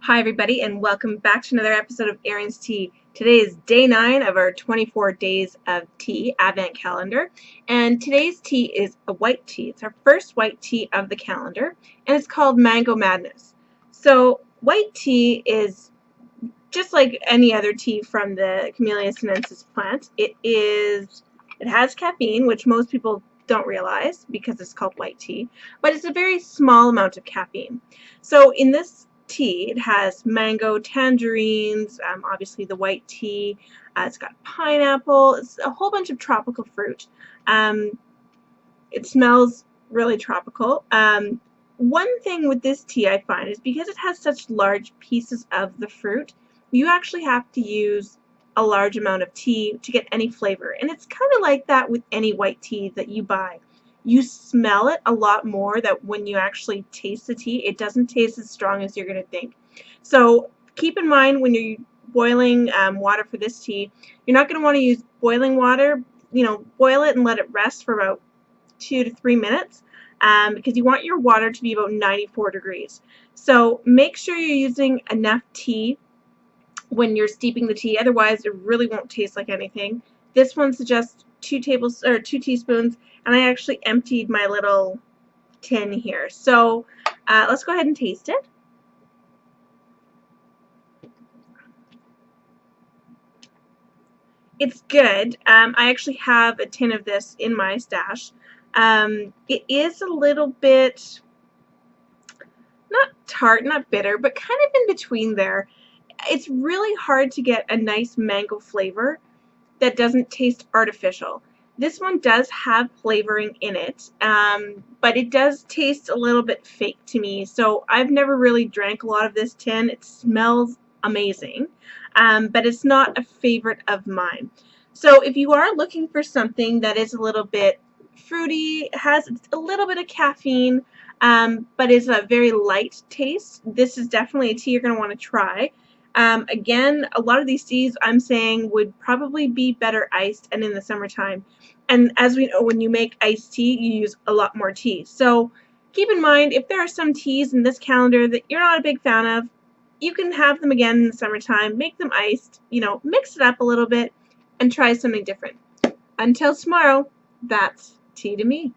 Hi everybody, and welcome back to another episode of Erin's Tea. Today is day 9 of our 24 days of tea advent calendar, and today's tea is a white tea. It's our first white tea of the calendar, and it's called Mango Madness. So white tea is just like any other tea from the Camellia sinensis plant. It has caffeine, which most people don't realize because it's called white tea, but it's a very small amount of caffeine. So in this tea, it has mango, tangerines, obviously the white tea. It's got pineapple. It's a whole bunch of tropical fruit. It smells really tropical. One thing with this tea I find is because it has such large pieces of the fruit, you actually have to use a large amount of tea to get any flavor. And it's kind of like that with any white tea that you buy. You smell it a lot more that when you actually taste the tea, it doesn't taste as strong as you're going to think. So keep in mind when you're boiling water for this tea, you're not going to want to use boiling water. Boil it and let it rest for about 2 to 3 minutes because you want your water to be about 94 degrees. So make sure you're using enough tea when you're steeping the tea, otherwise it really won't taste like anything. This one suggests 2 teaspoons, and I actually emptied my little tin here. So let's go ahead and taste it. It's good. I actually have a tin of this in my stash. It is a little bit, not tart, not bitter, but kind of in between there. It's really hard to get a nice mango flavor that doesn't taste artificial. This one does have flavoring in it, but it does taste a little bit fake to me. So I've never really drank a lot of this tin. It smells amazing, but it's not a favorite of mine. So if you are looking for something that is a little bit fruity, has a little bit of caffeine, but is a very light taste, this is definitely a tea you're going to want to try. Again, a lot of these teas I'm saying would probably be better iced and in the summertime. And as we know, when you make iced tea, you use a lot more tea. So keep in mind, if there are some teas in this calendar that you're not a big fan of, you can have them again in the summertime, make them iced, mix it up a little bit, and try something different. Until tomorrow, that's tea to me.